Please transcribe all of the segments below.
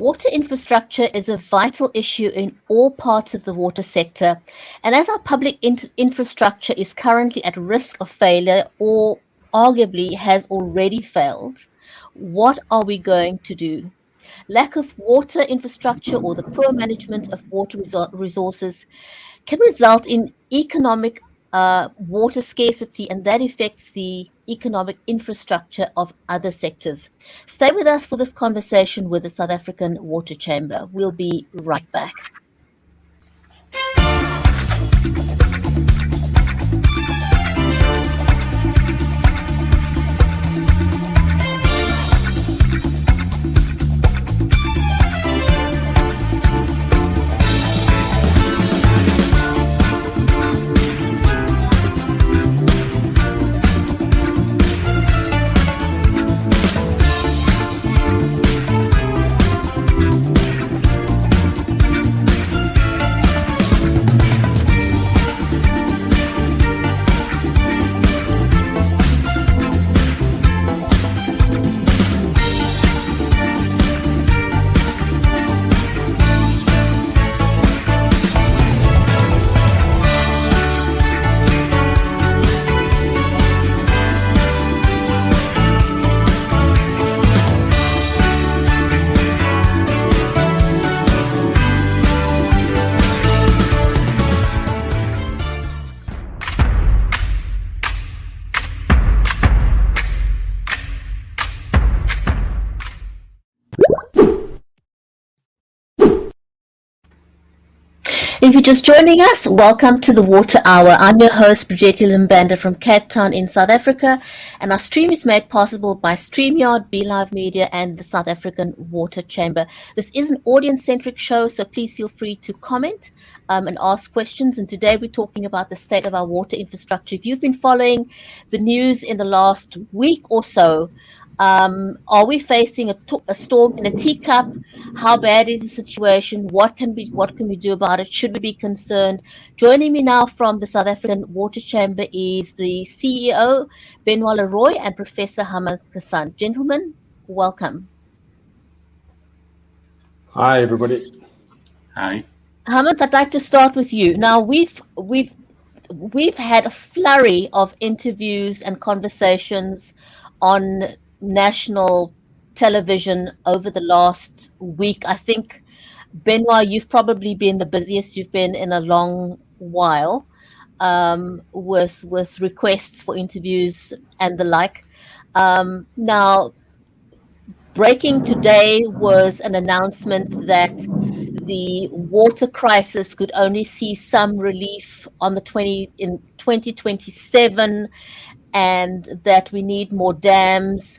Water infrastructure is a vital issue in all parts of the water sector, and as our public infrastructure is currently at risk of failure or arguably has already failed, what are we going to do? Lack of water infrastructure or the poor management of water resources can result in economic water scarcity, and that affects the economic infrastructure of other sectors. Stay with us for this conversation with the South African Water Chamber. We'll be right back. If you're just joining us, welcome to the Water Hour. I'm your host, Bridgetti.Live from Cape Town in South Africa, and our stream is made possible by StreamYard, Live Media, and the South African Water Chamber. This is an audience-centric show, so please feel free to comment and ask questions. And today we're talking about the state of our water infrastructure. If you've been following the news in the last week or so, are we facing a storm in a teacup? How bad is the situation? What can we do about it? Should we be concerned? Joining me now from the South African Water Chamber is the CEO, Benoit Leroy, and Professor Hamad Kassan. Gentlemen, welcome. Hi, everybody. Hi. Hamad, I'd like to start with you. Now, we've had a flurry of interviews and conversations on national television over the last week. I think, Benoit, you've probably been the busiest you've been in a long while, with requests for interviews and the like. Now, breaking today was an announcement that the water crisis could only see some relief in 2027, and that we need more dams.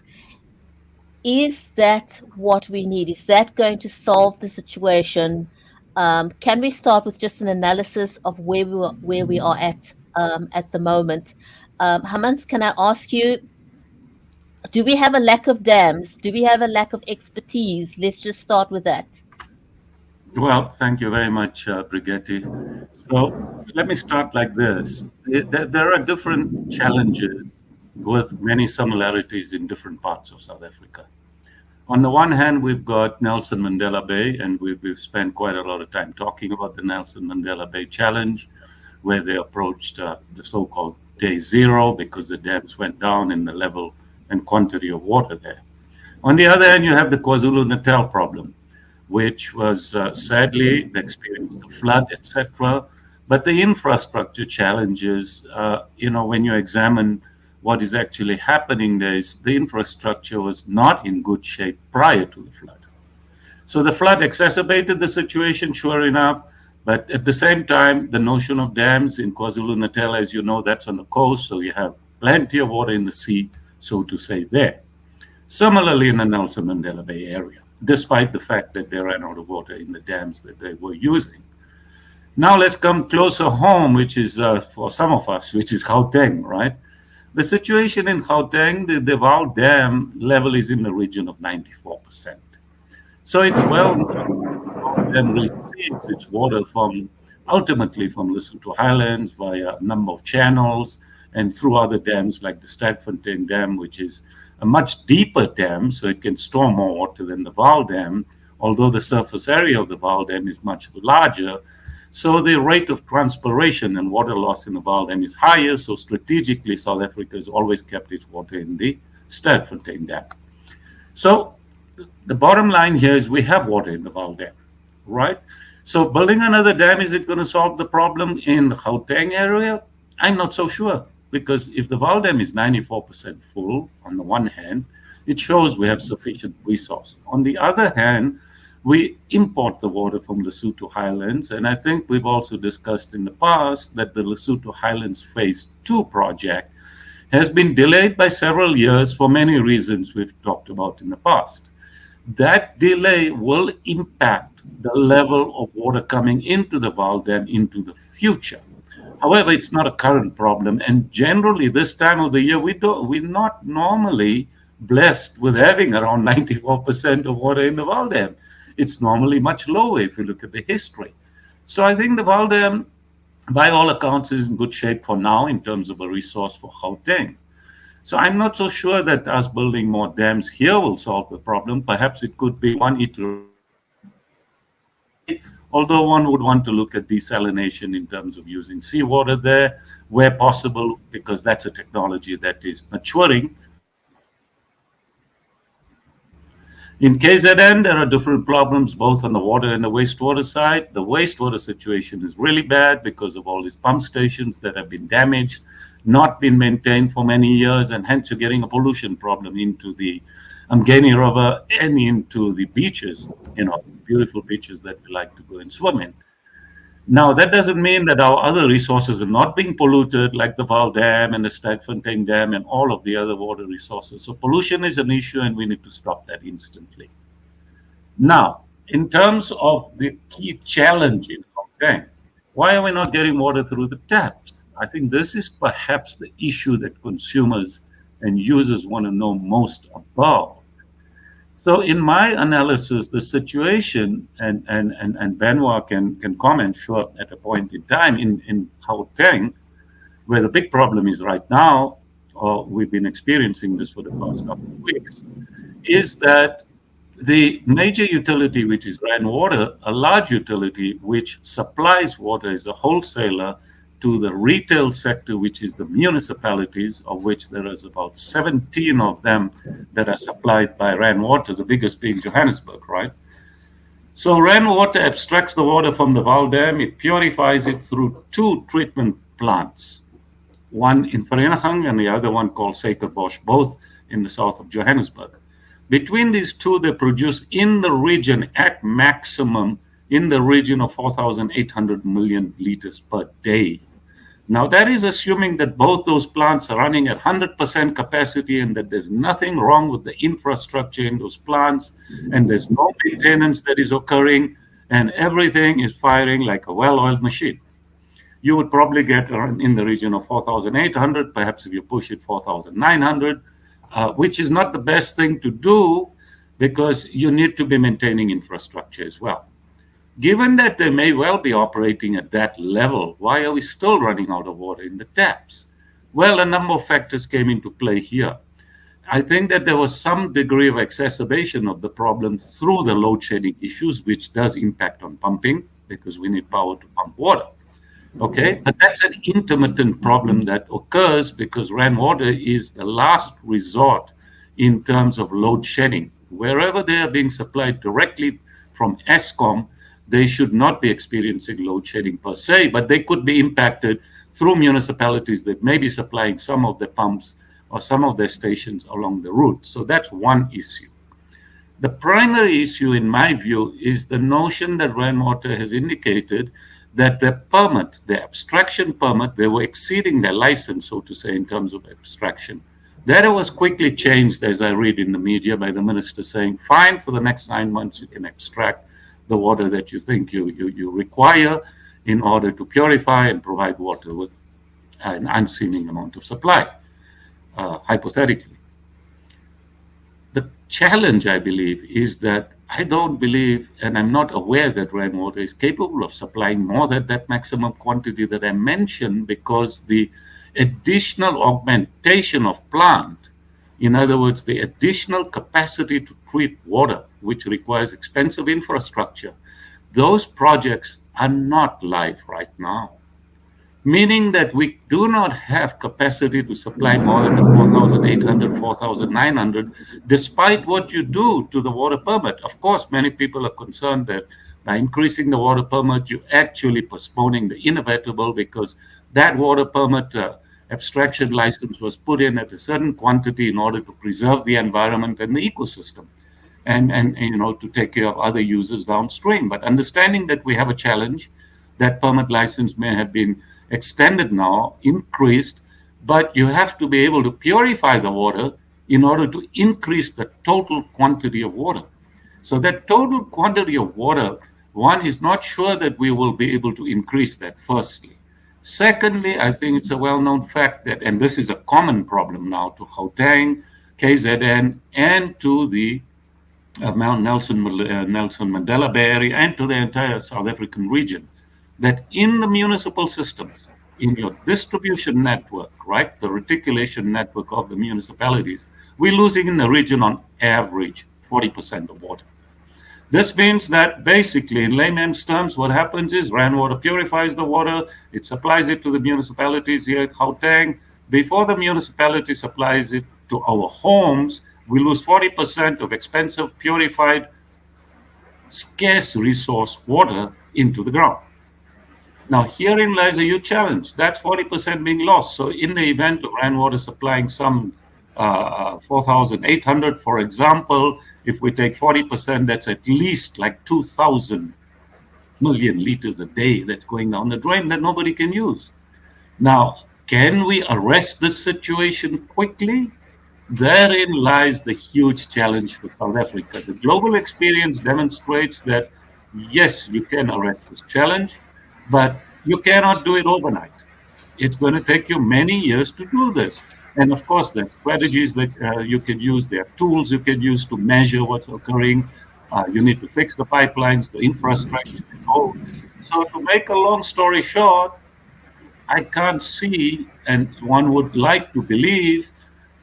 Is that what we need? Is that going to solve the situation? Can we start with just an analysis of where we are at the moment? Hamad, can I ask you, do we have a lack of dams? Do we have a lack of expertise? Let's just start with that. Well, thank you very much, Bridgetti. So let me start like this. There are different challenges with many similarities in different parts of South Africa. On the one hand, we've got Nelson Mandela Bay, and we've spent quite a lot of time talking about the Nelson Mandela Bay challenge, where they approached the so-called day zero because the dams went down in the level and quantity of water there. On the other hand, you have the KwaZulu-Natal problem, which was sadly experienced a flood, etc. But the infrastructure challenges, when you examine what is actually happening there, is the infrastructure was not in good shape prior to the flood. So the flood exacerbated the situation, sure enough, but at the same time, the notion of dams in KwaZulu-Natal, as you know, that's on the coast, so you have plenty of water in the sea, so to say, there. Similarly, in the Nelson Mandela Bay area, despite the fact that they ran out of water in the dams that they were using. Now let's come closer home, which is for some of us, which is Gauteng, right? The situation in Gauteng, the Vaal Dam level is in the region of 94%. So it's well known and receives its water ultimately from Lesotho Highlands via a number of channels and through other dams like the Stadfontein Dam, which is a much deeper dam, so it can store more water than the Vaal Dam, although the surface area of the Val Dam is much larger. So the rate of transpiration and water loss in the Val Dam is higher. So strategically, South Africa has always kept its water in the Sterkfontein Dam. So the bottom line here is we have water in the Val Dam, right? So building another dam, is it going to solve the problem in the Gauteng area? I'm not so sure, because if the Val Dam is 94% full, on the one hand, it shows we have sufficient resource. On the other hand, we import the water from Lesotho Highlands, and I think we've also discussed in the past that the Lesotho Highlands Phase 2 project has been delayed by several years for many reasons we've talked about in the past. That delay will impact the level of water coming into the Val Dam into the future. However, it's not a current problem, and generally this time of the year we're not normally blessed with having around 94% of water in the Val Dam. It's normally much lower if you look at the history. So I think the Val Dam, by all accounts, is in good shape for now in terms of a resource for Gauteng. So I'm not so sure that us building more dams here will solve the problem. Perhaps it could be one iteration, although one would want to look at desalination in terms of using seawater there where possible, because that's a technology that is maturing. In KZN, there are different problems, both on the water and the wastewater side. The wastewater situation is really bad because of all these pump stations that have been damaged, not been maintained for many years, and hence you're getting a pollution problem into the Mgeni River and into the beaches, beautiful beaches that we like to go and swim in. Now, that doesn't mean that our other resources are not being polluted, like the Val Dam and the Sterkfontein Dam and all of the other water resources. So pollution is an issue, and we need to stop that instantly. Now, in terms of the key challenge in Gauteng, why are we not getting water through the taps? I think this is perhaps the issue that consumers and users want to know most about. So in my analysis, the situation, and Benoit can comment sure at a point in time in Gauteng, where the big problem is right now, or we've been experiencing this for the past couple of weeks, is that the major utility, which is Rand Water, a large utility which supplies water as a wholesaler to the retail sector, which is the municipalities, of which there is about 17 of them that are supplied by Rand Water, the biggest being Johannesburg, right? So Rand Water abstracts the water from the Val Dam, it purifies it through two treatment plants, one in Vereniging and the other one called Suikerbos, both in the south of Johannesburg. Between these two, they produce in the region, at maximum, in the region of 4,800 million liters per day. Now, that is assuming that both those plants are running at 100% capacity and that there's nothing wrong with the infrastructure in those plants, and there's no maintenance that is occurring, and everything is firing like a well-oiled machine. You would probably get in the region of 4,800, perhaps if you push it 4,900, which is not the best thing to do because you need to be maintaining infrastructure as well. Given that they may well be operating at that level, why are we still running out of water in the taps? Well, a number of factors came into play here. I think that there was some degree of exacerbation of the problem through the load shedding issues, which does impact on pumping because we need power to pump water. Okay, but that's an intermittent problem that occurs because Rand Water is the last resort in terms of load shedding. Wherever they are being supplied directly from Eskom, they should not be experiencing load shedding per se, but they could be impacted through municipalities that may be supplying some of the pumps or some of their stations along the route. So that's one issue. The primary issue, in my view, is the notion that Rand Water has indicated that the permit, the abstraction permit, they were exceeding their license, so to say, in terms of abstraction. That was quickly changed, as I read in the media, by the minister saying, fine, for the next 9 months, you can abstract the water that you think you require in order to purify and provide water with an unseeming amount of supply, hypothetically. The challenge, I believe, is that I don't believe, and I'm not aware that Rand Water is capable of supplying more than that maximum quantity that I mentioned, because the additional augmentation of plant In other words, the additional capacity to treat water, which requires expensive infrastructure, those projects are not live right now, meaning that we do not have capacity to supply more than the 4,800, 4,900, despite what you do to the water permit. Of course, many people are concerned that by increasing the water permit, you're actually postponing the inevitable, because that water permit abstraction license was put in at a certain quantity in order to preserve the environment and the ecosystem. And to take care of other users downstream. But understanding that we have a challenge, that permit license may have been extended now, increased, but you have to be able to purify the water in order to increase the total quantity of water. So that total quantity of water, one is not sure that we will be able to increase that, firstly. Secondly, I think it's a well-known fact that, and this is a common problem now to Gauteng, KZN, and to the Mount Nelson Mandela Bay Area, and to the entire South African region, that in the municipal systems, in your distribution network, right, the reticulation network of the municipalities, we're losing in the region on average 40% of water. This means that basically, in layman's terms, what happens is rainwater purifies the water, it supplies it to the municipalities here at Gauteng. Before the municipality supplies it to our homes, we lose 40% of expensive, purified, scarce resource water into the ground. Now, herein lies a huge challenge. That's 40% being lost. So in the event of rainwater supplying some 4,800, for example, if we take 40%, that's at least like 2,000 million liters a day that's going down the drain that nobody can use. Now, can we arrest this situation quickly? Therein lies the huge challenge for South Africa. The global experience demonstrates that, yes, you can arrest this challenge, but you cannot do it overnight. It's going to take you many years to do this. And of course, there's strategies that you can use. There are tools you can use to measure what's occurring. You need to fix the pipelines, the infrastructure. So to make a long story short, I can't see, and one would like to believe,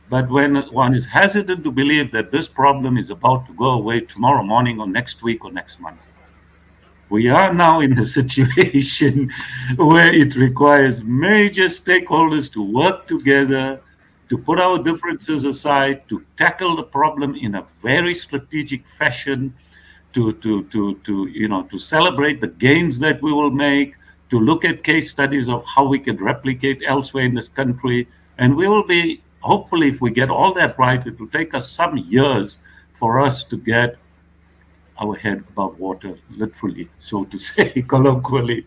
but when one is hesitant to believe that this problem is about to go away tomorrow morning or next week or next month. We are now in a situation where it requires major stakeholders to work together, to put our differences aside, to tackle the problem in a very strategic fashion, to celebrate the gains that we will make, to look at case studies of how we can replicate elsewhere in this country. And we will be, hopefully, if we get all that right, it will take us some years for us to get our head above water, literally, so to say, colloquially.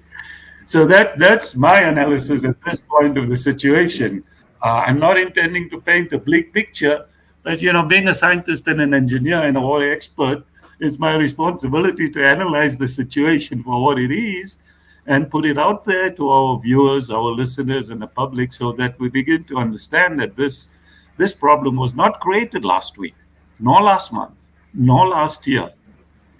So that's my analysis at this point of the situation. I'm not intending to paint a bleak picture, but being a scientist and an engineer and a water expert, it's my responsibility to analyze the situation for what it is and put it out there to our viewers, our listeners, and the public, so that we begin to understand that this problem was not created last week, nor last month, nor last year.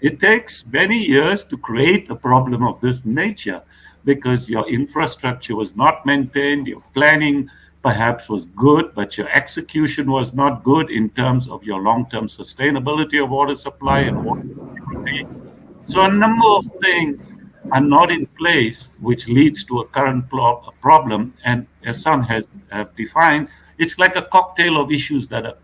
It takes many years to create a problem of this nature, because your infrastructure was not maintained, your planning perhaps was good, but your execution was not good in terms of your long-term sustainability of water supply and water security. So a number of things are not in place, which leads to a current problem. And as some has defined, it's like a cocktail of issues that are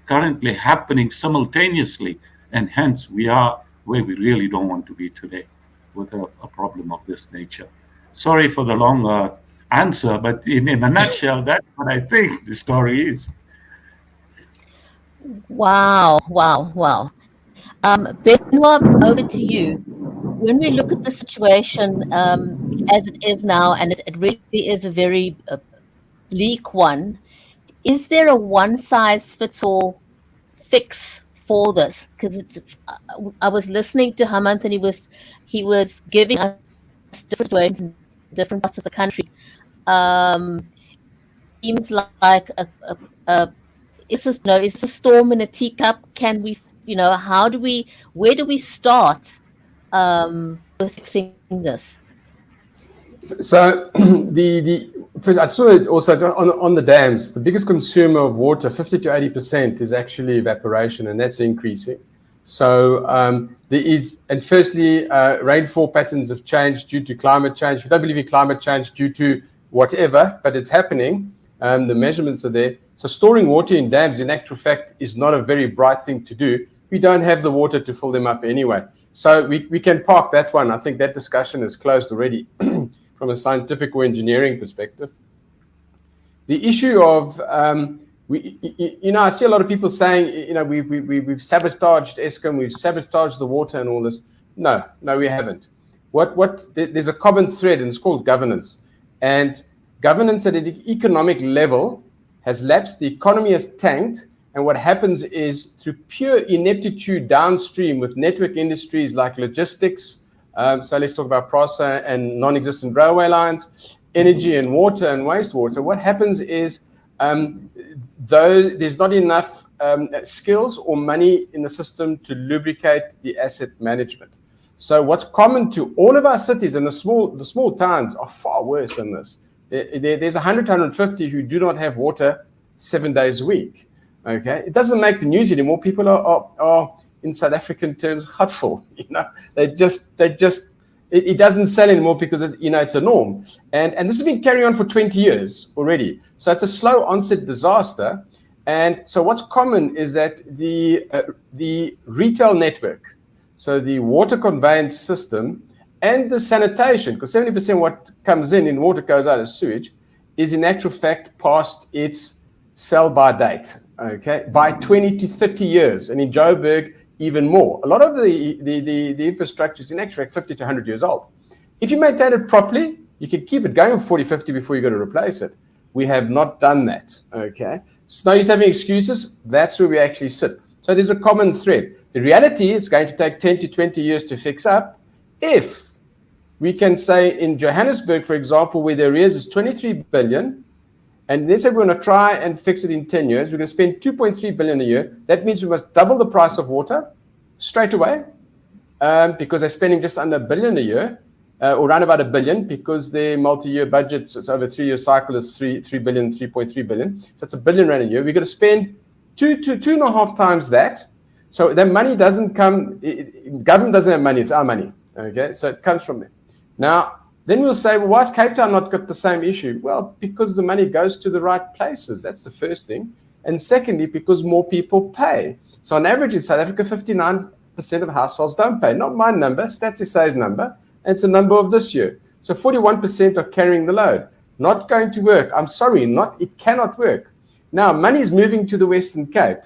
currently happening simultaneously, and hence we are where we really don't want to be today with a problem of this nature. Sorry for the long answer, but in a nutshell, that's what I think the story is. Wow, wow, wow. Benoit, over to you. When we look at the situation as it is now, and it really is a very bleak one, is there a one-size-fits-all fix for this? Because I was listening to him, Anthony he was giving us different situations in different parts of the country. It seems like is this a storm in a teacup? Can we, where do we start with fixing this? So the First, I just want to also on the dams, the biggest consumer of water, 50 to 80%, is actually evaporation, and that's increasing. So there is, and firstly, rainfall patterns have changed due to climate change. We don't believe in climate change due to whatever, but it's happening. The measurements are there. So storing water in dams, in actual fact, is not a very bright thing to do. We don't have the water to fill them up anyway. So we can park that one. I think that discussion is closed already from a scientific or engineering perspective. The issue of, I see a lot of people saying, we've sabotaged Eskom, we've sabotaged the water and all this. No, we haven't. There's a common thread, and it's called governance. And governance at an economic level has lapsed, the economy has tanked, and what happens is through pure ineptitude downstream with network industries like logistics, so let's talk about PROSA and non-existent railway lines, energy and water and wastewater. What happens is, though there's not enough skills or money in the system to lubricate the asset management. So what's common to all of our cities, and the small towns are far worse than this. There's 100, 150 who do not have water 7 days a week. Okay, it doesn't make the news anymore. People are in South African terms, hurtful. It doesn't sell anymore because it's a norm. And this has been carrying on for 20 years already. So it's a slow onset disaster. And so what's common is that the retail network, so the water conveyance system and the sanitation, because 70% of what comes in water goes out as sewage, is in actual fact past its sell-by date. Okay, by 20 to 30 years, and in Joburg, even more. A lot of the infrastructure is in actual fact 50 to 100 years old. If you maintain it properly, you can keep it going for 40, 50 before you're going to replace it. We have not done that. Okay, so now he's having excuses. That's where we actually sit. So there's a common thread. The reality is going to take 10 to 20 years to fix up. If we can say in Johannesburg, for example, where the arrears is 23 billion, and let's say we're going to try and fix it in 10 years, we're going to spend 2.3 billion a year. That means we must double the price of water straight away, because they're spending just under $1 billion a year, or around about $1 billion, because their multi-year budget, so over a 3-year cycle, is 3 billion, 3.3 billion. So it's R1 billion a year. We're going to spend 2.5 times that. So that money doesn't come, government doesn't have money, it's our money. Okay, so it comes from there. Now, then we'll say, well, why has Cape Town not got the same issue? Well, because the money goes to the right places. That's the first thing. And secondly, because more people pay. So on average in South Africa, 59% of households don't pay. Not my number, Stats SA's number. And it's a number of this year. So 41% are carrying the load. Not going to work. I'm sorry, it cannot work. Now, money is moving to the Western Cape.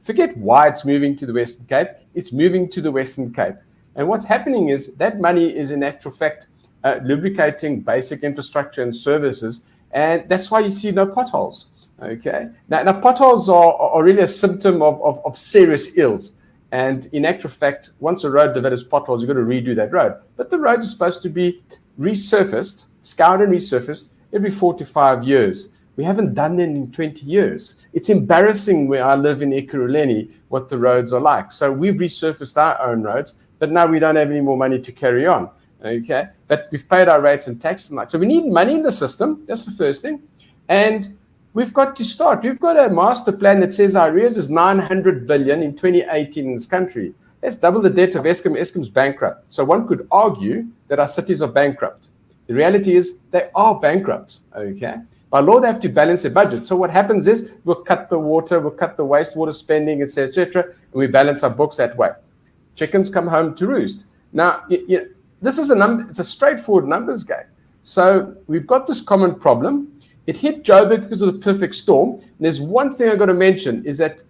Forget why it's moving to the Western Cape. It's moving to the Western Cape. And what's happening is that money is in actual fact lubricating basic infrastructure and services, and that's why you see no potholes. Okay. Now potholes are really a symptom of serious ills, and in actual fact, once a road develops potholes, you've got to redo that road. But the roads are supposed to be resurfaced, scoured and resurfaced every 4 to 5 years. We haven't done that in 20 years. It's embarrassing where I live in Ekurhuleni what the roads are like. So we've resurfaced our own roads, but now we don't have any more money to carry on. Okay, but we've paid our rates and tax tonight. So we need money in the system. That's the first thing. And we've got to start. We've got a master plan that says our arrears is 900 billion in 2018 in this country. That's double the debt of Eskom. Eskom's bankrupt. So one could argue that our cities are bankrupt. The reality is they are bankrupt. Okay, by law they have to balance their budget. So what happens is we'll cut the water, we'll cut the wastewater spending, etc., and we balance our books that way. Chickens come home to roost. Now, this is it's a straightforward numbers game. So we've got this common problem. It hit Joburg because of the perfect storm. And there's one thing I've got to mention is that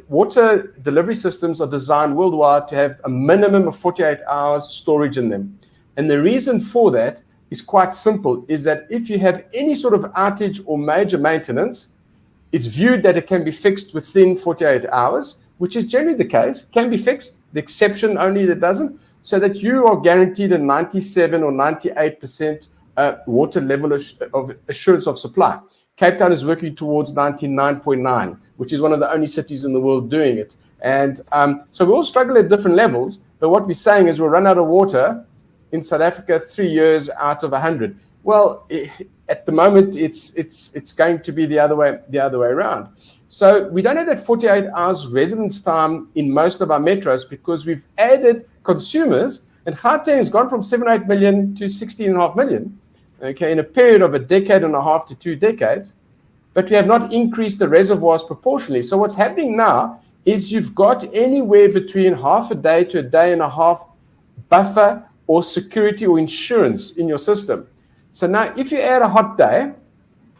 water delivery systems are designed worldwide to have a minimum of 48 hours storage in them. And the reason for that is quite simple, is that if you have any sort of outage or major maintenance, it's viewed that it can be fixed within 48 hours, which is generally the case, can be fixed, the exception only that doesn't, so that you are guaranteed a 97 or 98% water level of assurance of supply. Cape Town is working towards 99.9, which is one of the only cities in the world doing it. And so we all struggle at different levels, but what we're saying is we'll run out of water in South Africa 3 years out of 100. Well, at the moment, it's going to be the other way around. So we don't have that 48 hours residence time in most of our metros because we've added consumers, and Gauteng has gone from 7 or 8 million to 16.5 million, okay, in a period of a decade and a half to 2 decades. But we have not increased the reservoirs proportionally. So what's happening now is you've got anywhere between half a day to a day and a half buffer or security or insurance in your system. So now if you add a hot day,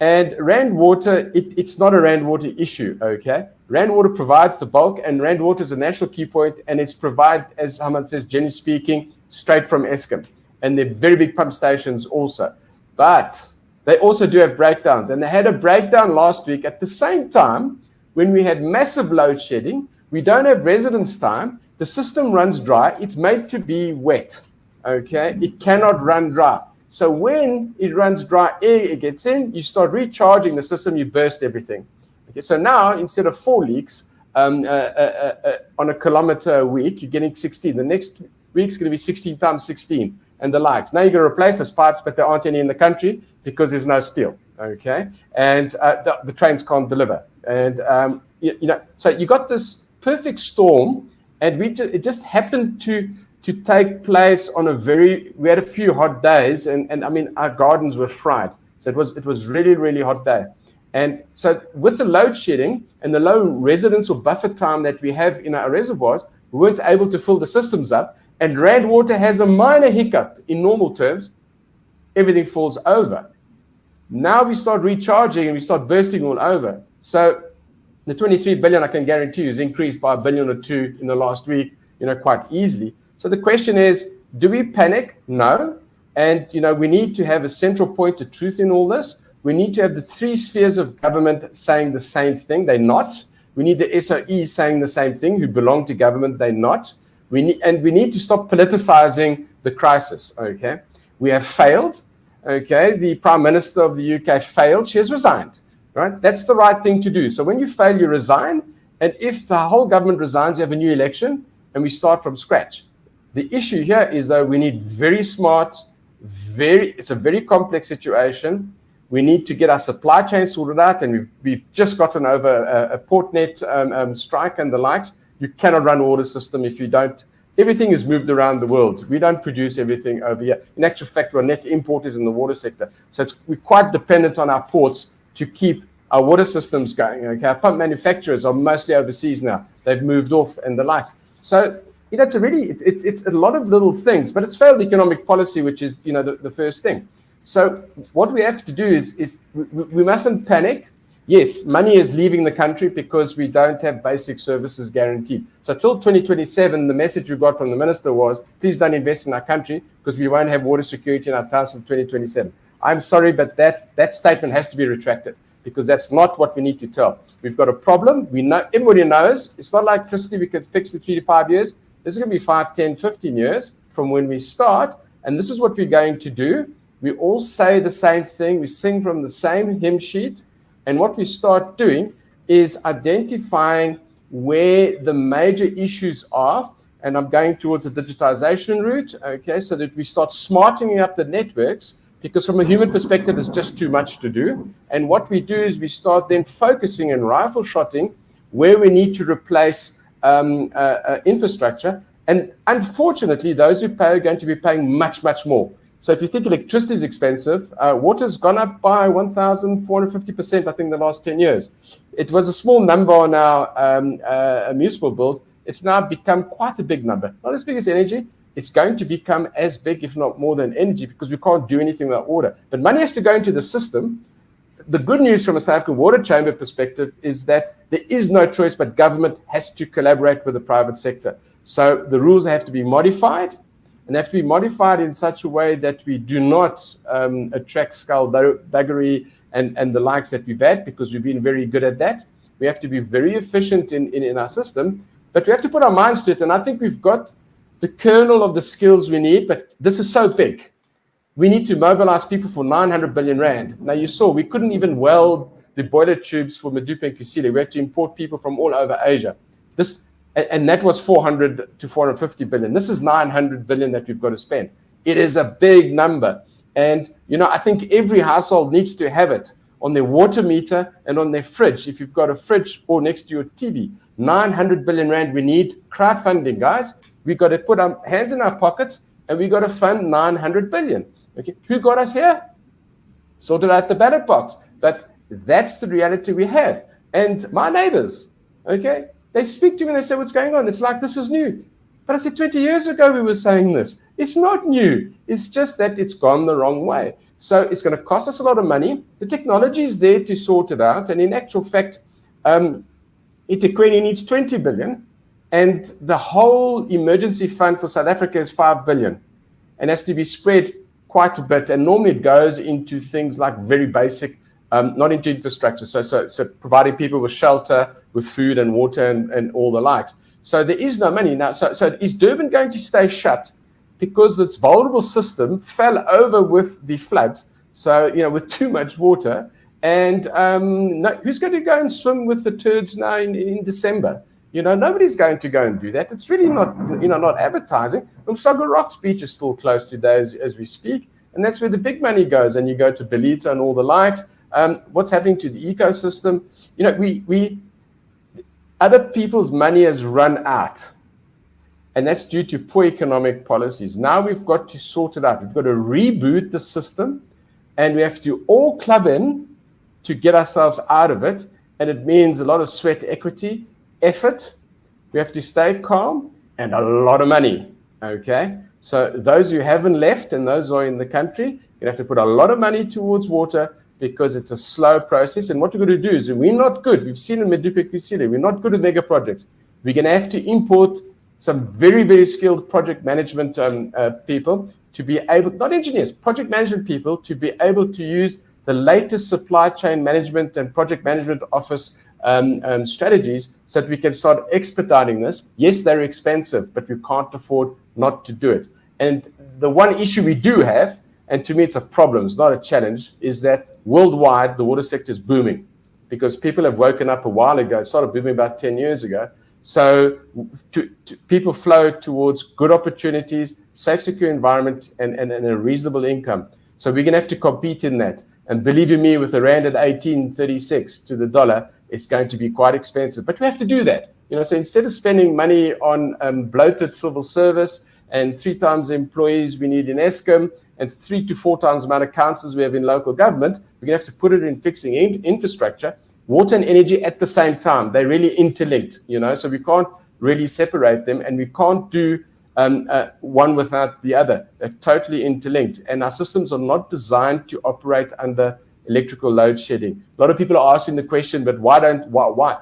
and Rand Water, it's not a Rand Water issue, okay? Rand Water provides the bulk, and Rand Water is a national key point, and it's provided, as Hamad says, generally speaking, straight from Eskom. And they're very big pump stations also. But they also do have breakdowns. And they had a breakdown last week at the same time when we had massive load shedding. We don't have residence time. The system runs dry. It's made to be wet, okay? It cannot run dry. So when it runs dry, air gets in, you start recharging the system, you burst everything. Okay, so now instead of 4 leaks on a kilometer a week, you're getting 16. The next week's going to be 16 times 16 and the likes. Now you're going to replace those pipes, but there aren't any in the country because there's no steel. Okay, and the trains can't deliver. And so you got this perfect storm, and it just happened to take place on we had a few hot days, and I mean, our gardens were fried. So it was really, really hot day. And so with the load shedding and the low residence or buffer time that we have in our reservoirs, we weren't able to fill the systems up. And Rand Water has a minor hiccup in normal terms, everything falls over. Now we start recharging and we start bursting all over. So the 23 billion, I can guarantee you, is increased by $1 billion or $2 billion in the last week, quite easily. So the question is, do we panic? No. And, we need to have a central point of truth in all this. We need to have the 3 spheres of government saying the same thing. They're not. We need the SOE saying the same thing, who belong to government. They're not. We need to stop politicizing the crisis, okay? We have failed, okay? The Prime Minister of the UK failed. She has resigned, right? That's the right thing to do. So when you fail, you resign. And if the whole government resigns, you have a new election, and we start from scratch. The issue here is, though, we need very smart, it's a very complex situation. We need to get our supply chain sorted out, and we've just gotten over a Portnet strike and the likes. You cannot run a water system if you don't. Everything is moved around the world. We don't produce everything over here. In actual fact, we're net importers in the water sector. So we're quite dependent on our ports to keep our water systems going. Okay, our pump manufacturers are mostly overseas now. They've moved off and the likes. So it's a lot of little things, but it's failed economic policy, which is the first thing. So what we have to do is we mustn't panic. Yes, money is leaving the country because we don't have basic services guaranteed. So till 2027, the message we got from the minister was, please don't invest in our country because we won't have water security in our towns until 2027. I'm sorry, but that statement has to be retracted because that's not what we need to tell. We've got a problem. We know, everybody knows. It's not like electricity we could fix in 3 to 5 years. This is going to be 5, 10, 15 years from when we start. And this is what we're going to do. We all say the same thing. We sing from the same hymn sheet. And what we start doing is identifying where the major issues are. And I'm going towards a digitization route, okay, so that we start smartening up the networks, because from a human perspective, it's just too much to do. And what we do is we start then focusing and rifle shotting where we need to replace infrastructure. And unfortunately, those who pay are going to be paying much, much more. So if you think electricity is expensive, water's gone up by 1,450%, I think, in the last 10 years. It was a small number on our municipal bills. It's now become quite a big number. Not as big as energy. It's going to become as big, if not more than energy, because we can't do anything without water. But money has to go into the system. The good news from a South African Water Chamber perspective is that there is no choice, but government has to collaborate with the private sector. So the rules have to be modified, and they have to be modified in such a way that we do not attract skullduggery and the likes that we've had, because we've been very good at that. We have to be very efficient in our system, but we have to put our minds to it. And I think we've got the kernel of the skills we need, but this is so big. We need to mobilize people for 900 billion rand. Now, you saw we couldn't even weld the boiler tubes for Medupi and Kusile. We had to import people from all over Asia. And that was 400 to 450 billion. This is 900 billion that we've got to spend. It is a big number. And, I think every household needs to have it on their water meter and on their fridge. If you've got a fridge or next to your TV, 900 billion rand, we need crowdfunding, guys. We got to put our hands in our pockets and we got to fund 900 billion. Okay, who got us here? Sorted out the ballot box. But that's the reality we have. And my neighbors, okay, they speak to me and they say, what's going on? It's like, this is new. But I said, 20 years ago, we were saying this. It's not new. It's just that it's gone the wrong way. So it's going to cost us a lot of money. The technology is there to sort it out. And in actual fact, eThekwini needs 20 billion. And the whole emergency fund for South Africa is 5 billion. And has to be spread quite a bit. And normally it goes into things like very basic, not into infrastructure. So providing people with shelter, with food and water and all the likes. So there is no money now. So is Durban going to stay shut because its vulnerable system fell over with the floods? So, with too much water. And who's going to go and swim with the turds now in December? Nobody's going to go and do that. It's really not, not advertising. Umsaga Rocks Beach is still closed today as we speak. And that's where the big money goes. And you go to Belita and all the likes. What's happening to the ecosystem? Other people's money has run out. And that's due to poor economic policies. Now we've got to sort it out. We've got to reboot the system. And we have to all club in to get ourselves out of it. And it means a lot of sweat equity, effort. We have to stay calm and a lot of money. Okay? So those who haven't left and those who are in the country, you have to put a lot of money towards water, because it's a slow process. And what we're going to do is, we're not good. We've seen in Medupe Kusile, we're not good at mega projects. We're going to have to import some very, very skilled project management people to be able, not engineers, project management people, to be able to use the latest supply chain management and project management office strategies so that we can start expediting this. Yes, they're expensive, but we can't afford not to do it. And the one issue we do have, and to me it's a problem, it's not a challenge, is that worldwide the water sector is booming because people have woken up a while ago. It started booming about 10 years ago. So people flow towards good opportunities, safe, secure environment, and a reasonable income. So we're going to have to compete in that. And believe you me, with the rand at 18.36 to the dollar, it's going to be quite expensive. But we have to do that. So instead of spending money on bloated civil service and 3 times the employees we need in Eskom, and 3 to 4 times the amount of councils we have in local government, we're going to have to put it in fixing infrastructure, water and energy at the same time. They're really interlinked, so we can't really separate them, and we can't do one without the other. They're totally interlinked, and our systems are not designed to operate under electrical load shedding. A lot of people are asking the question, but why?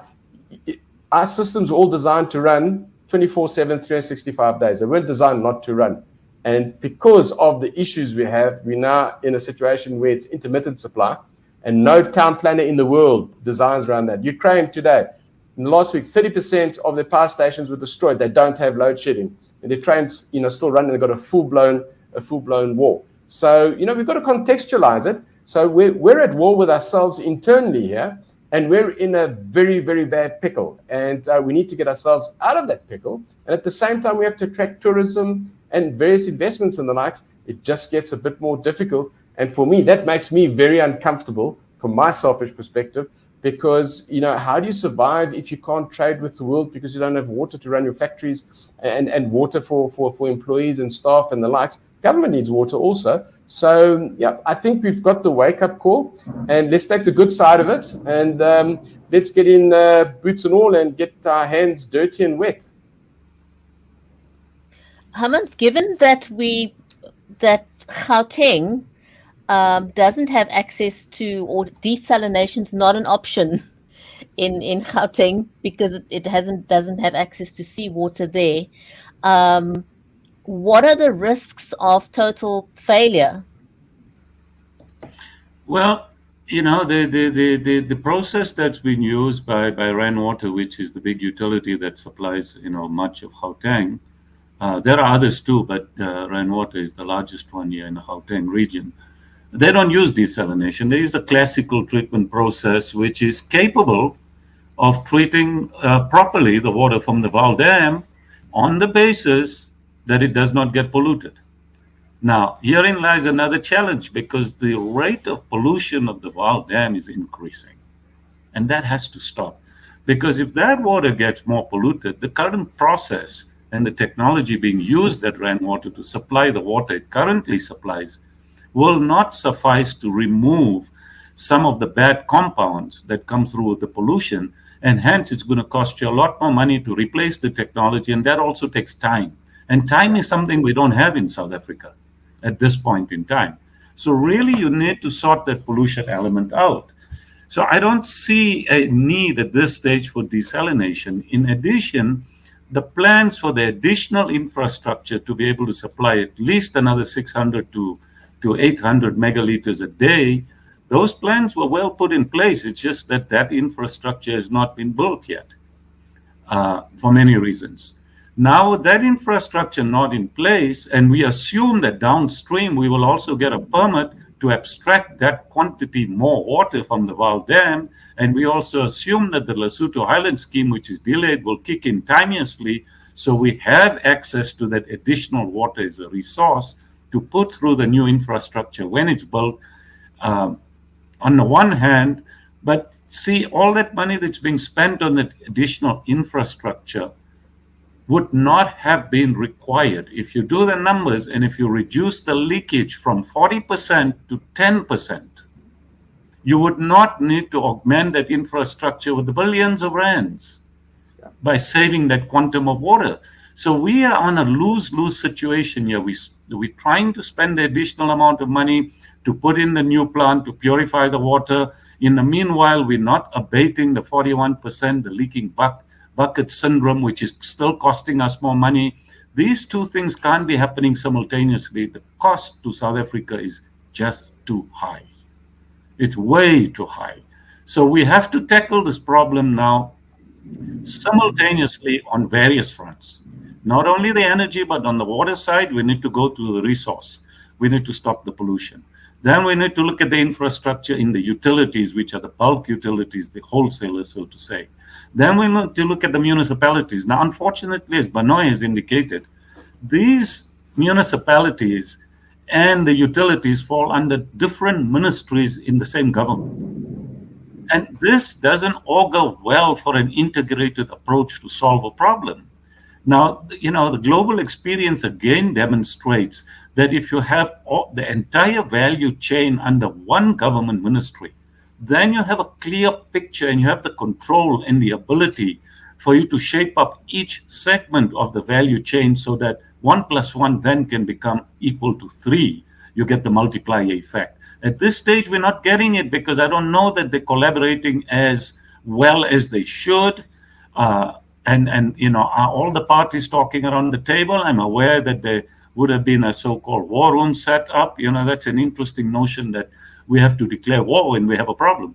Our systems are all designed to run 24/7, 365 days. They weren't designed not to run. And because of the issues we have, we're now in a situation where it's intermittent supply, and no town planner in the world designs around that. Ukraine today, in the last week, 30% of their power stations were destroyed. They don't have load shedding, and their trains, still running. They've got a full-blown war. So, we've got to contextualize it. So we're at war with ourselves internally here, and we're in a very, very bad pickle. And we need to get ourselves out of that pickle. And at the same time, we have to attract tourism and various investments and the likes. It just gets a bit more difficult. And for me, that makes me very uncomfortable from my selfish perspective, because, how do you survive if you can't trade with the world because you don't have water to run your factories and water for employees and staff and the likes? Government needs water also. So, yeah, I think we've got the wake-up call, and let's take the good side of it, and let's get in boots and all and get our hands dirty and wet. Hamant, given that Gauteng doesn't have access to, or desalination is not an option in Gauteng because it doesn't have access to seawater there. What are the risks of total failure? Well, the process that's been used by Rainwater, which is the big utility that supplies much of Gauteng. There are others too, but Rainwater is the largest one here in the Gauteng region. They don't use desalination. They use a classical treatment process, which is capable of treating properly the water from the Val Dam on the basis that it does not get polluted. Now, herein lies another challenge because the rate of pollution of the Vaal Dam is increasing. And that has to stop. Because if that water gets more polluted, the current process and the technology being used at rainwater to supply the water it currently supplies will not suffice to remove some of the bad compounds that come through with the pollution. And hence, it's going to cost you a lot more money to replace the technology. And that also takes time. And time is something we don't have in South Africa at this point in time. So really, you need to sort that pollution element out. So I don't see a need at this stage for desalination. In addition, the plans for the additional infrastructure to be able to supply at least another 600 to 800 megaliters a day, those plans were well put in place. It's just that that infrastructure has not been built yet for many reasons. Now, with that infrastructure not in place, and we assume that downstream we will also get a permit to abstract that quantity more water from the Vaal Dam, and we also assume that the Lesotho Highland scheme, which is delayed, will kick in timeously, so we have access to that additional water as a resource to put through the new infrastructure when it's built, on the one hand. But see, all that money that's being spent on that additional infrastructure would not have been required. If you do the numbers and if you reduce the leakage from 40% to 10%, you would not need to augment that infrastructure with billions of rands by saving that quantum of water. So we are on a lose-lose situation here. We're trying to spend the additional amount of money to put in the new plant to purify the water. In the meanwhile, we're not abating the 41%, the leaking bucket syndrome, which is still costing us more money. These two things can't be happening simultaneously. The cost to South Africa is just too high. It's way too high. So we have to tackle this problem now simultaneously on various fronts. Not only the energy, but on the water side, we need to go to the resource. We need to stop the pollution. Then we need to look at the infrastructure in the utilities, which are the bulk utilities, the wholesalers, so to say. Then we need to look at the municipalities. Now, unfortunately, as Banoy has indicated, these municipalities and the utilities fall under different ministries in the same government. And this doesn't augur well for an integrated approach to solve a problem. Now, the global experience again demonstrates that if you have the entire value chain under one government ministry, then you have a clear picture and you have the control and the ability for you to shape up each segment of the value chain so that 1 + 1 then can become equal to 3. You get the multiplier effect. At this stage, we're not getting it because I don't know that they're collaborating as well as they should. And are all the parties talking around the table? I'm aware that there would have been a so-called war room set up. That's an interesting notion that we have to declare war when we have a problem.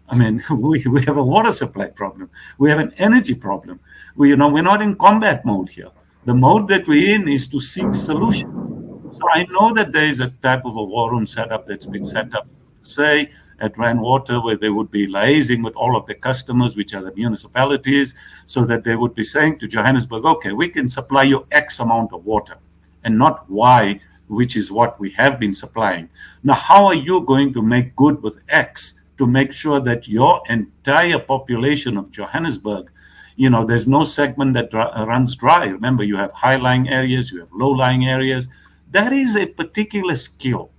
I mean, we have a water supply problem. We have an energy problem. We're not in combat mode here. The mode that we're in is to seek solutions. So I know that there is a type of a war room setup that's been set up, say, at Rainwater, where they would be liaising with all of the customers, which are the municipalities, so that they would be saying to Johannesburg, okay, we can supply you X amount of water and not Y, which is what we have been supplying. Now, how are you going to make good with X to make sure that your entire population of Johannesburg, there's no segment that runs dry? Remember, you have high-lying areas, you have low-lying areas. That is a particular skill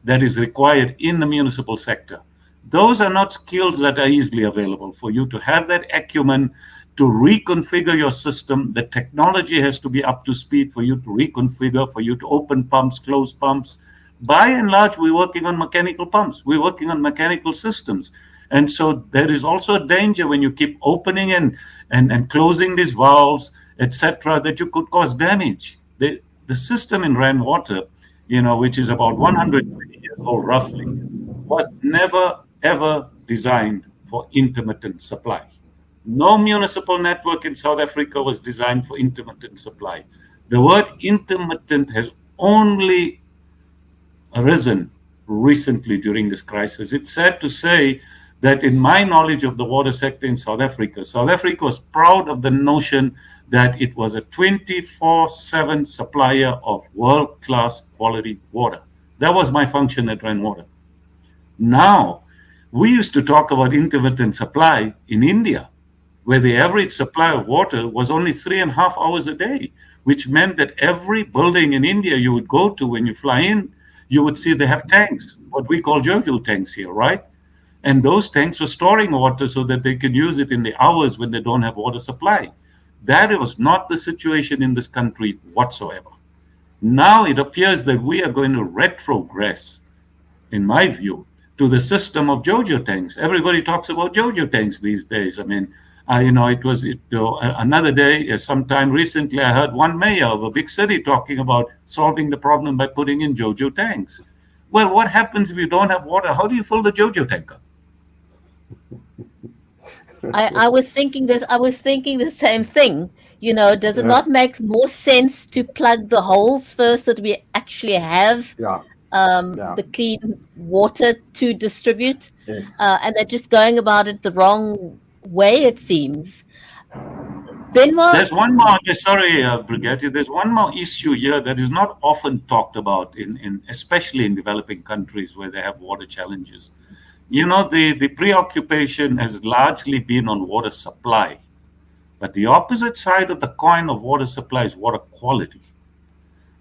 that is required in the municipal sector. Those are not skills that are easily available. For you to have that acumen to reconfigure your system, the technology has to be up to speed for you to reconfigure, for you to open pumps, close pumps. By and large, we're working on mechanical pumps. We're working on mechanical systems. And so there is also a danger when you keep opening and closing these valves, etc., that you could cause damage. The system in rainwater, which is about 120 years old roughly, was never, ever designed for intermittent supply. No municipal network in South Africa was designed for intermittent supply. The word intermittent has only arisen recently during this crisis. It's sad to say that in my knowledge of the water sector in South Africa was proud of the notion that it was a 24/7 supplier of world-class quality water. That was my function at Rainwater. Now, we used to talk about intermittent supply in India, where the average supply of water was only 3.5 hours a day, which meant that every building in India you would go to when you fly in, you would see they have tanks, what we call Jojo tanks here, right? And those tanks were storing water so that they can use it in the hours when they don't have water supply. That was not the situation in this country whatsoever. Now it appears that we are going to retrogress, in my view, to the system of Jojo tanks. Everybody talks about Jojo tanks these days. I mean, another day, sometime recently, I heard one mayor of a big city talking about solving the problem by putting in Jojo tanks. Well, what happens if you don't have water? How do you fill the Jojo tank up? I was thinking this. I was thinking the same thing. You know, does it not make more sense to plug the holes first, so that we actually have the clean water to distribute? Yes. And they're just going about it the wrong way, it seems. Benoit? There's one more, sorry, Bridgetti, there's one more issue here that is not often talked about, especially in developing countries where they have water challenges. You know, the preoccupation has largely been on water supply. But the opposite side of the coin of water supply is water quality.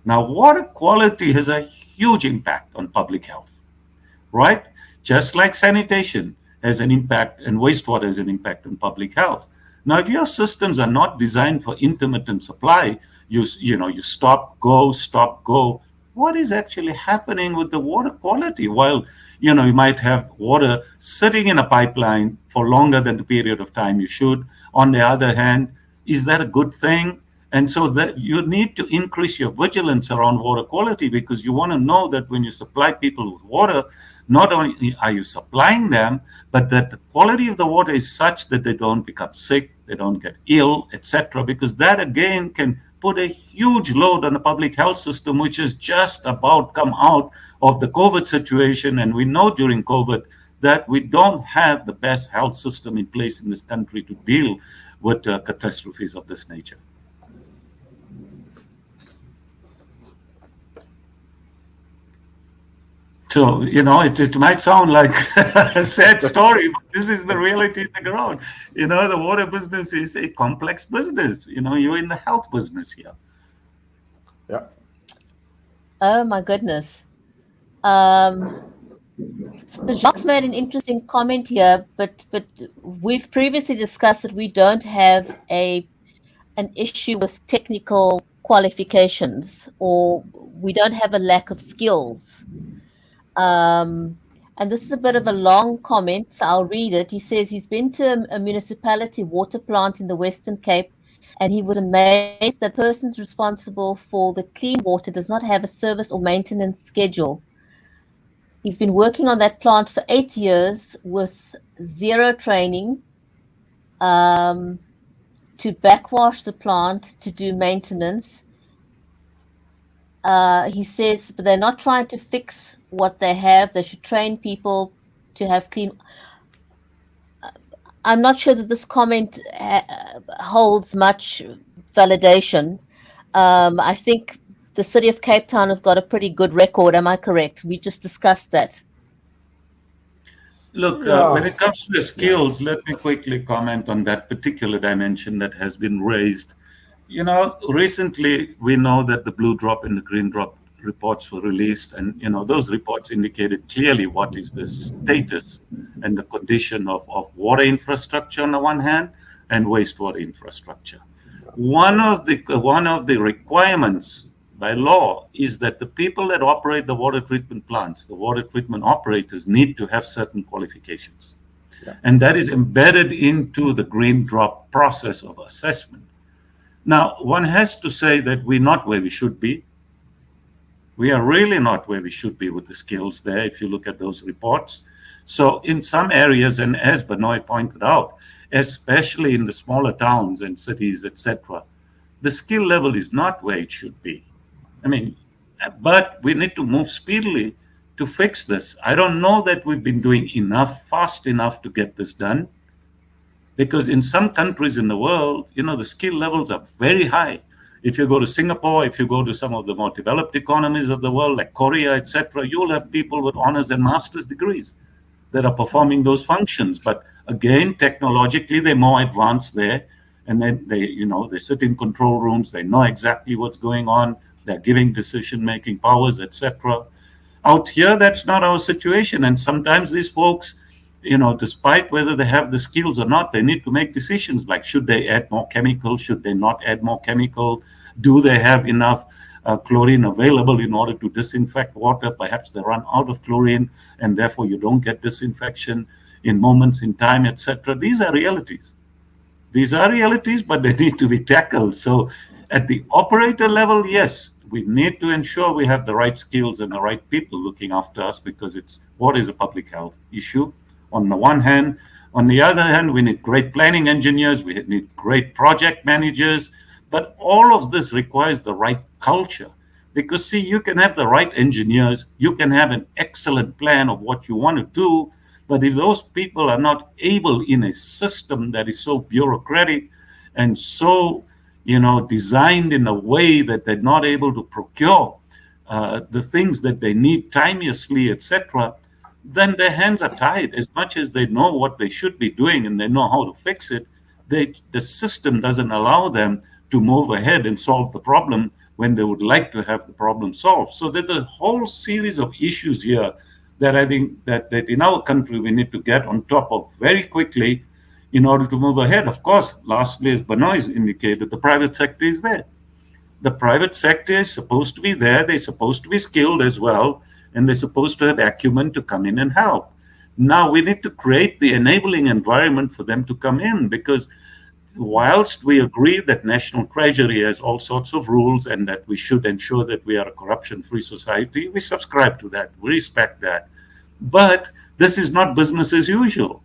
Now, water quality has a huge impact on public health, right? Just like sanitation has an impact and wastewater has an impact on public health. Now, if your systems are not designed for intermittent supply, you stop, go. What is actually happening with the water quality? While, you might have water sitting in a pipeline for longer than the period of time you should. On the other hand, is that a good thing? And so that you need to increase your vigilance around water quality, because you want to know that when you supply people with water, not only are you supplying them, but that the quality of the water is such that they don't become sick, they don't get ill, etc. Because that again can put a huge load on the public health system, which has just about come out of the COVID situation. And we know during COVID that we don't have the best health system in place in this country to deal with catastrophes of this nature. So, it might sound like a sad story, but this is the reality of the ground. The water business is a complex business. You're in the health business here. Yeah. Oh, my goodness. So Jacques made an interesting comment here, but we've previously discussed that we don't have an issue with technical qualifications, or we don't have a lack of skills. And this is a bit of a long comment, so I'll read it. He says he's been to a municipality water plant in the Western Cape, and he was amazed that the person responsible for the clean water does not have a service or maintenance schedule. He's been working on that plant for 8 years with zero training, to backwash the plant, to do maintenance. He says, but they're not trying to fix what they have. They should train people to have clean. I'm not sure that this comment holds much validation. I think the city of Cape Town has got a pretty good record. Am I correct? We just discussed that. Look, when it comes to the skills, let me quickly comment on that particular dimension that has been raised. Recently we know that the blue drop and the green drop reports were released, and those reports indicated clearly what is the status and the condition of water infrastructure on the one hand and wastewater infrastructure. One of the requirements by law is that the people that operate the water treatment plants, the water treatment operators, need to have certain qualifications. Yeah. And that is embedded into the green drop process of assessment. Now, one has to say that we're not where we should be. We are really not where we should be with the skills there, if you look at those reports. So in some areas, and as Benoit pointed out, especially in the smaller towns and cities, etc., the skill level is not where it should be. But we need to move speedily to fix this. I don't know that we've been doing enough, fast enough to get this done. Because in some countries in the world, the skill levels are very high. If you go to Singapore, if you go to some of the more developed economies of the world, like Korea, etc., you'll have people with honors and master's degrees that are performing those functions. But again, technologically, they're more advanced there. And then they sit in control rooms. They know exactly what's going on. They're giving decision-making powers, etc. Out here, that's not our situation. And sometimes these folks, despite whether they have the skills or not, they need to make decisions like, should they add more chemical? Should they not add more chemical? Do they have enough chlorine available in order to disinfect water? Perhaps they run out of chlorine and therefore you don't get disinfection in moments in time, etc. These are realities. These are realities, but they need to be tackled. So at the operator level, yes, we need to ensure we have the right skills and the right people looking after us, because water is a public health issue on the one hand. On the other hand, we need great planning engineers, we need great project managers, but all of this requires the right culture. Because see, you can have the right engineers, you can have an excellent plan of what you want to do, but if those people are not able in a system that is so bureaucratic and so designed in a way that they're not able to procure the things that they need timeously, etc., then their hands are tied. As much as they know what they should be doing and they know how to fix it, the system doesn't allow them to move ahead and solve the problem when they would like to have the problem solved. So there's a whole series of issues here that I think that in our country we need to get on top of very quickly in order to move ahead. Of course, lastly, as Benoit indicated, the private sector is there. The private sector is supposed to be there. They're supposed to be skilled as well, and they're supposed to have acumen to come in and help. Now we need to create the enabling environment for them to come in, because whilst we agree that National Treasury has all sorts of rules and that we should ensure that we are a corruption-free society, we subscribe to that, we respect that. But this is not business as usual.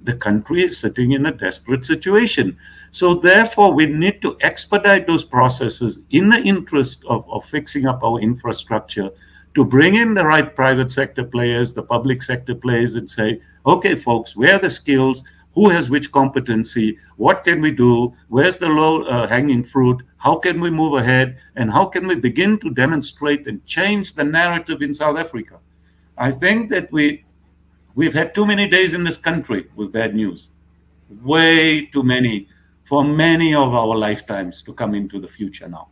The country is sitting in a desperate situation. So therefore, we need to expedite those processes in the interest of fixing up our infrastructure, to bring in the right private sector players, the public sector players, and say, okay, folks, where are the skills? Who has which competency? What can we do? Where's the low-hanging fruit? How can we move ahead? And how can we begin to demonstrate and change the narrative in South Africa? I think that we've had too many days in this country with bad news. Way too many for many of our lifetimes to come into the future now.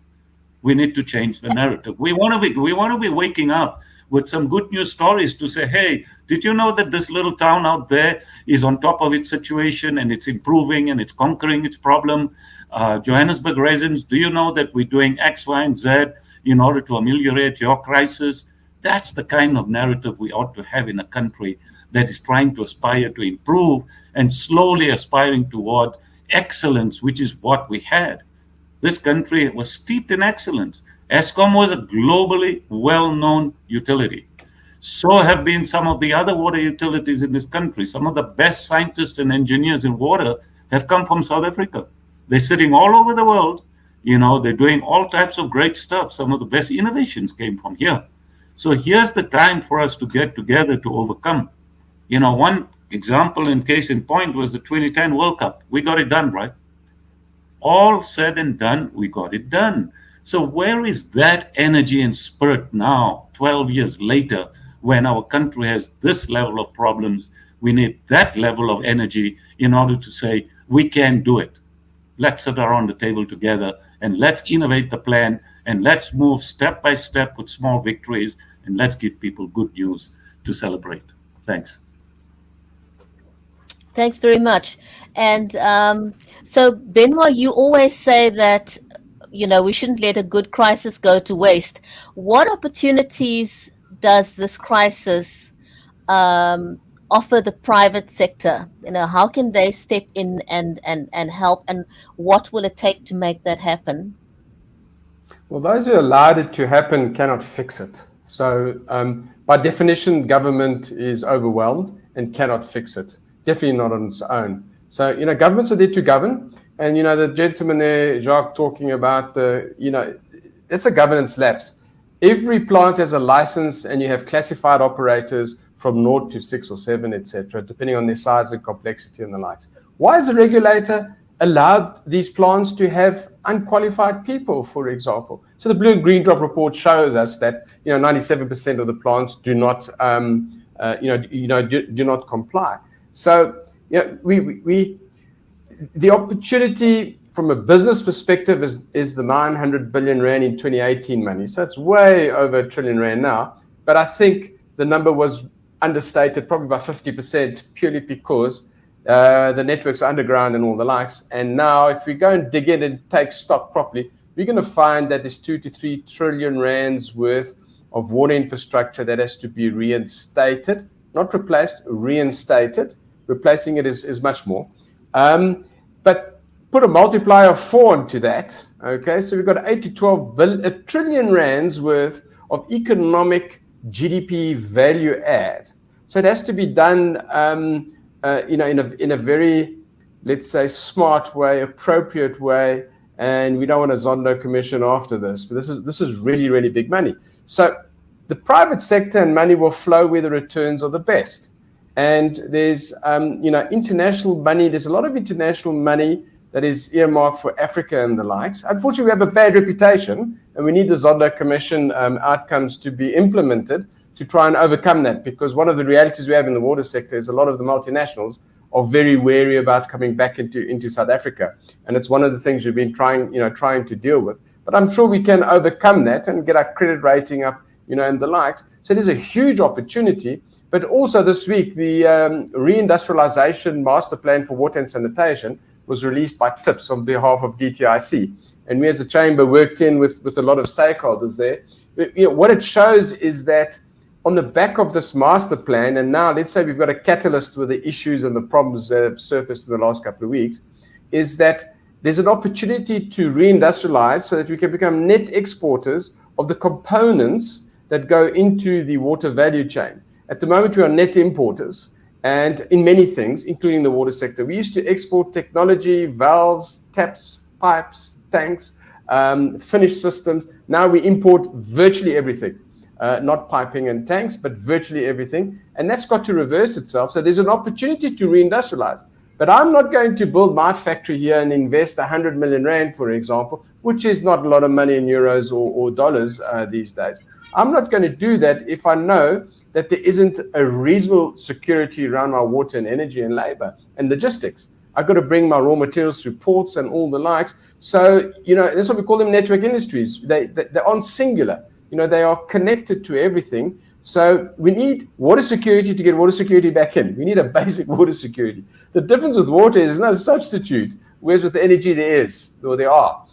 We need to change the narrative. We want to be waking up with some good news stories to say, hey, did you know that this little town out there is on top of its situation and it's improving and it's conquering its problem? Johannesburg residents, do you know that we're doing X, Y, and Z in order to ameliorate your crisis? That's the kind of narrative we ought to have in a country that is trying to aspire to improve and slowly aspiring toward excellence, which is what we had. This country was steeped in excellence. Eskom was a globally well-known utility. So have been some of the other water utilities in this country. Some of the best scientists and engineers in water have come from South Africa. They're sitting all over the world. They're doing all types of great stuff. Some of the best innovations came from here. So here's the time for us to get together to overcome. One example in case in point was the 2010 World Cup. We got it done, right? All said and done, we got it done. So where is that energy and spirit now, 12 years later, when our country has this level of problems? We need that level of energy in order to say, we can do it. Let's sit around the table together and let's innovate the plan, and let's move step by step with small victories, and let's give people good news to celebrate. Thanks. Thanks very much. And so, Benoit, you always say that, we shouldn't let a good crisis go to waste. What opportunities does this crisis offer the private sector? How can they step in and help, and what will it take to make that happen? Well, those who allowed it to happen cannot fix it. So by definition, government is overwhelmed and cannot fix it. Definitely not on its own. So, governments are there to govern. And, the gentleman there, Jacques, talking about, it's a governance lapse. Every plant has a license, and you have classified operators from 0 to 6 or 7, etc., depending on their size and complexity and the likes. Why has the regulator allowed these plants to have unqualified people, for example? So the blue and green drop report shows us that 97% of the plants do not do not comply. So the opportunity from a business perspective is the 900 billion rand in 2018 money. So it's way over R1 trillion now. But I think the number was understated probably by 50% purely because the networks are underground and all the likes. And now if we go and dig in and take stock properly, we're going to find that there's 2 to 3 trillion rands worth of water infrastructure that has to be reinstated, not replaced, reinstated. Replacing it is much more. But put a multiplier of 4 onto that. Okay, so we've got 8 to 12 billion, trillion rands worth of economic GDP value add. So it has to be done, in a very, let's say, smart way, appropriate way. And we don't want a Zondo commission after this. But this is really, really big money. So the private sector and money will flow where the returns are the best. And there's, international money. There's a lot of international money that is earmarked for Africa and the likes. Unfortunately, we have a bad reputation, and we need the Zondo Commission outcomes to be implemented to try and overcome that. Because one of the realities we have in the water sector is a lot of the multinationals are very wary about coming back into South Africa, and it's one of the things we've been trying to deal with. But I'm sure we can overcome that and get our credit rating up, and the likes. So there's a huge opportunity. But also this week, the reindustrialization master plan for water and sanitation was released by TIPS on behalf of DTIC. And we as a chamber worked in with a lot of stakeholders there. What it shows is that on the back of this master plan, and now let's say we've got a catalyst with the issues and the problems that have surfaced in the last couple of weeks, is that there's an opportunity to reindustrialize so that we can become net exporters of the components that go into the water value chain. At the moment, we are net importers, and in many things, including the water sector. We used to export technology, valves, taps, pipes, tanks, finished systems. Now we import virtually everything, not piping and tanks, but virtually everything. And that's got to reverse itself. So there's an opportunity to reindustrialize. But I'm not going to build my factory here and invest 100 million rand, for example, which is not a lot of money in euros or dollars these days. I'm not going to do that if I know that there isn't a reasonable security around my water and energy and labor and logistics. I've got to bring my raw materials through ports and all the likes. So, that's what we call them network industries. They aren't singular. They are connected to everything. So we need water security to get water security back in. We need a basic water security. The difference with water is no substitute, whereas with the energy there are.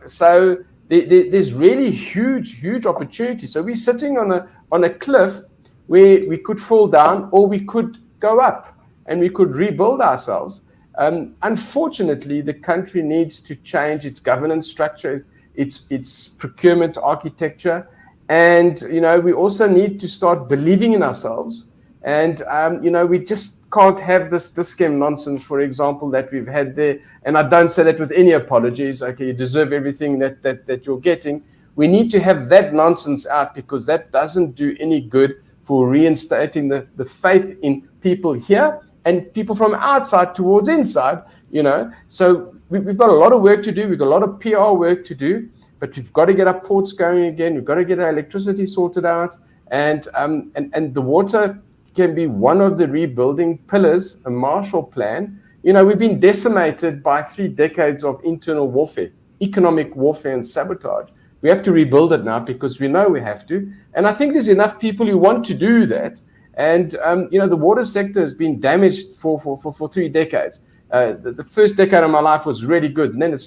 So there's really huge opportunity. So we're sitting on a cliff where we could fall down or we could go up and we could rebuild ourselves. Unfortunately, the country needs to change its governance structure, its procurement architecture. And, we also need to start believing in ourselves. And, we just can't have this discount nonsense, for example, that we've had there. And I don't say that with any apologies. Okay, you deserve everything that you're getting. We need to have that nonsense out because that doesn't do any good for reinstating the faith in people here and people from outside towards inside, So we've got a lot of work to do. We've got a lot of PR work to do. But we've got to get our ports going again. We've got to get our electricity sorted out. And the water can be one of the rebuilding pillars, a Marshall Plan. We've been decimated by 3 decades of internal warfare, economic warfare and sabotage. We have to rebuild it now because we know we have to. And I think there's enough people who want to do that. And, the water sector has been damaged for 3 decades. The first decade of my life was really good. And then it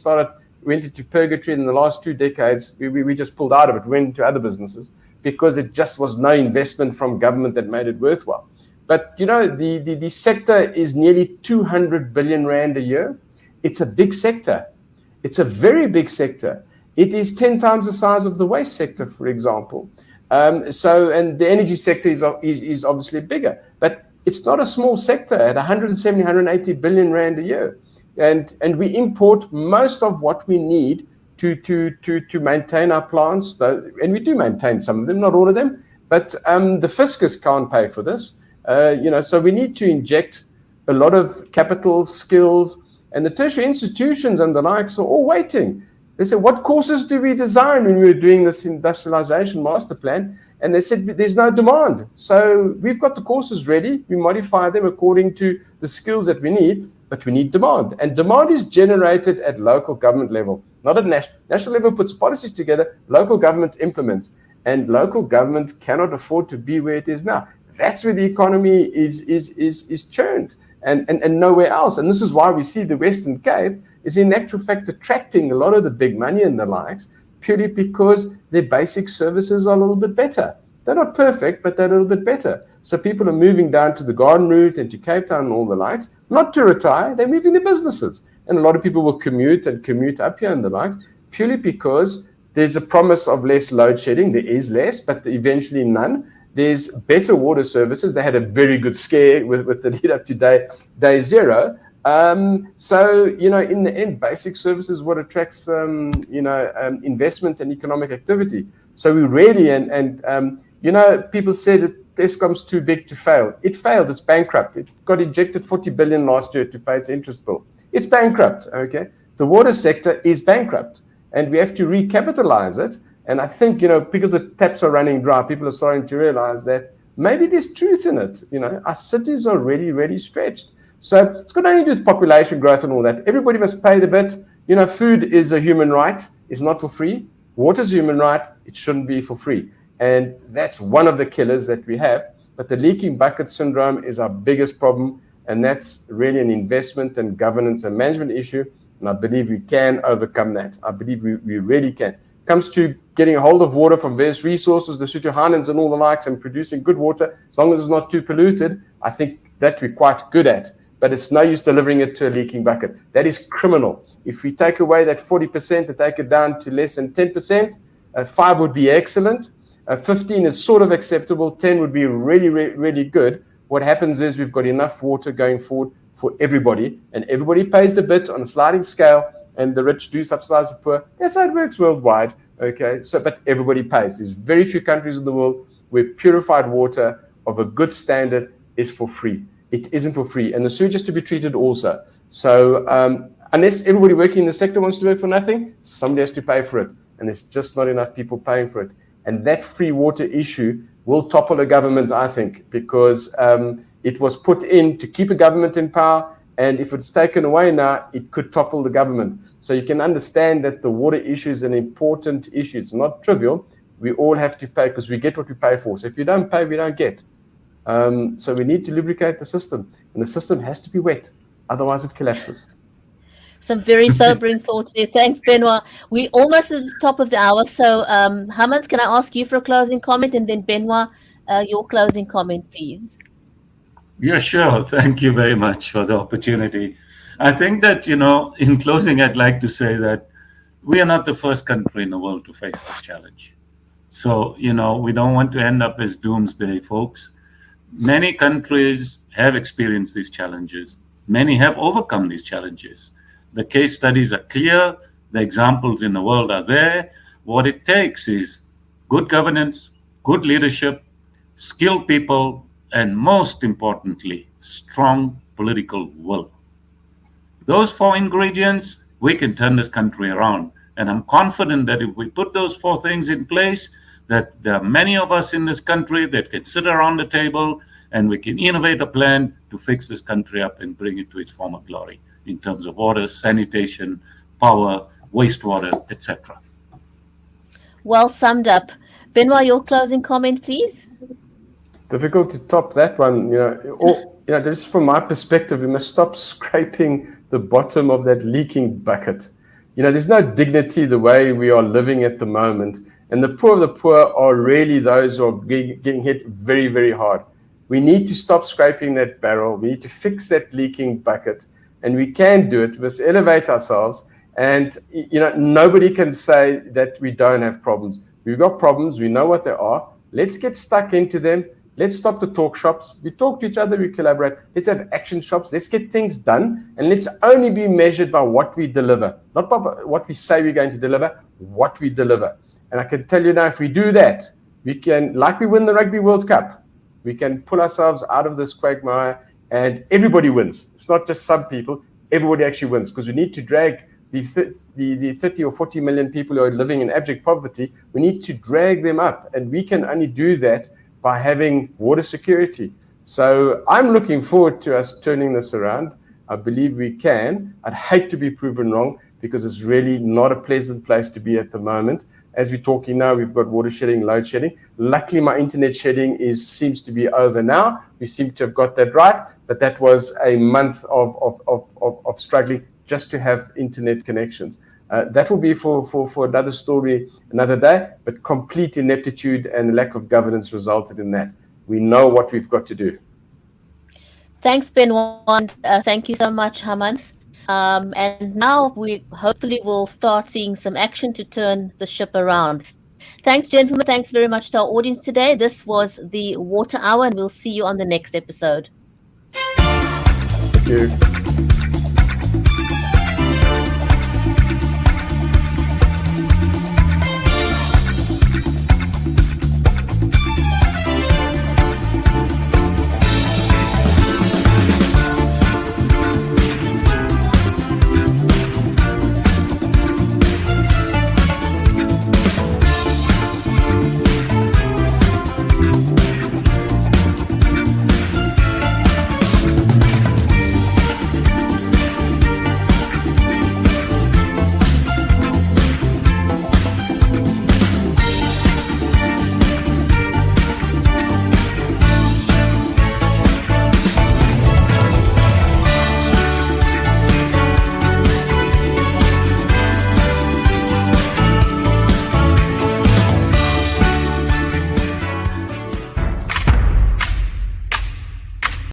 went into purgatory. In the last 2 decades, we just pulled out of it, went into other businesses because it just was no investment from government that made it worthwhile. But, the sector is nearly 200 billion rand a year. It's a big sector. It's a very big sector. It is 10 times the size of the waste sector, for example. And the energy sector is obviously bigger. But it's not a small sector at 170, 180 billion rand a year. And we import most of what we need to maintain our plants, though, and we do maintain some of them, not all of them, but the fiscus can't pay for this. So we need to inject a lot of capital, skills, and the tertiary institutions and the likes are all waiting. They said, what courses do we design when we were doing this industrialization master plan? And they said, there's no demand. So we've got the courses ready. We modify them according to the skills that we need, but we need demand. And demand is generated at local government level, not at national. National level puts policies together, local government implements, and local government cannot afford to be where it is now. That's where the economy is churned and nowhere else. And this is why we see the Western Cape is in actual fact attracting a lot of the big money and the likes, purely because their basic services are a little bit better. They're not perfect, but they're a little bit better. So people are moving down to the Garden Route and to Cape Town and all the likes, not to retire, they're moving their businesses. And a lot of people will commute up here and the likes, purely because there's a promise of less load shedding. There is less, but eventually none. There's better water services. They had a very good scare with the lead up to day zero. So, in the end, basic services what attracts, investment and economic activity. So we really, people said that Eskom's too big to fail. It failed. It's bankrupt. It got injected 40 billion last year to pay its interest bill. It's bankrupt, okay? The water sector is bankrupt, and we have to recapitalize it. And I think, because the taps are running dry, people are starting to realize that maybe there's truth in it. Our cities are really stretched. So it's got nothing to do with population growth and all that. Everybody must pay the bit. Food is a human right. It's not for free. Water is a human right. It shouldn't be for free. And that's one of the killers that we have. But the leaking bucket syndrome is our biggest problem. And that's really an investment and governance and management issue. And I believe we can overcome that. I believe we really can. Comes to getting a hold of water from various resources, the Sutuhanans and all the likes, and producing good water, as long as it's not too polluted, I think that we're quite good at. But it's no use delivering it to a leaking bucket. That is criminal. If we take away that 40% and take it down to less than 10%, 5 would be excellent. 15 is sort of acceptable. 10 would be really good. What happens is we've got enough water going forward for everybody, and everybody pays the bit on a sliding scale, and the rich do subsidize the poor. That's how it works worldwide. Okay, but everybody pays. There's very few countries in the world where purified water of a good standard is for free. It isn't for free, and the sewage has to be treated also. So unless everybody working in the sector wants to work for nothing, somebody has to pay for it, and there's just not enough people paying for it. And that free water issue will topple a government, I think, because it was put in to keep a government in power. And if it's taken away now, it could topple the government. So you can understand that the water issue is an important issue. It's not trivial. We all have to pay because we get what we pay for. So if you don't pay, we don't get. So we need to lubricate the system. And the system has to be wet. Otherwise, it collapses. Some very sobering thoughts there. Thanks, Benoit. We're almost at the top of the hour. So, Hamans, can I ask you for a closing comment? And then, Benoit, your closing comment, please. Yeah, sure. Thank you very much for the opportunity. I think that, in closing, I'd like to say that we are not the first country in the world to face this challenge. So, we don't want to end up as doomsday folks. Many countries have experienced these challenges. Many have overcome these challenges. The case studies are clear. The examples in the world are there. What it takes is good governance, good leadership, skilled people, and most importantly, strong political will. Those 4 ingredients, we can turn this country around. And I'm confident that if we put those 4 things in place, that there are many of us in this country that can sit around the table and we can innovate a plan to fix this country up and bring it to its former glory in terms of water, sanitation, power, wastewater, etc. Well summed up. Benoit, your closing comment, please. Difficult to top that one. Just from my perspective, we must stop scraping the bottom of that leaking bucket. There's no dignity the way we are living at the moment. And the poor of the poor are really those who are getting hit very, very hard. We need to stop scraping that barrel. We need to fix that leaking bucket. And we can do it. We must elevate ourselves. And, nobody can say that we don't have problems. We've got problems. We know what they are. Let's get stuck into them. Let's stop the talk shops. We talk to each other. We collaborate. Let's have action shops. Let's get things done. And let's only be measured by what we deliver. Not by what we say we're going to deliver, what we deliver. And I can tell you now, if we do that, we can, like we win the Rugby World Cup, we can pull ourselves out of this quagmire and everybody wins. It's not just some people, everybody actually wins, because we need to drag the 30 or 40 million people who are living in abject poverty, we need to drag them up, and we can only do that by having water security. So I'm looking forward to us turning this around. I believe we can. I'd hate to be proven wrong, because it's really not a pleasant place to be at the moment. As we're talking now, we've got water shedding, load shedding. Luckily, my internet shedding seems to be over now. We seem to have got that right, but that was a month of struggling just to have internet connections. That will be for another story, another day, but complete ineptitude and lack of governance resulted in that. We know what we've got to do. Thanks, Benoit. Thank you so much, Hamant. And now we hopefully will start seeing some action to turn the ship around. Thanks, gentlemen. Thanks very much to our audience today. This was the Water Hour, and we'll see you on the next episode. Thank you.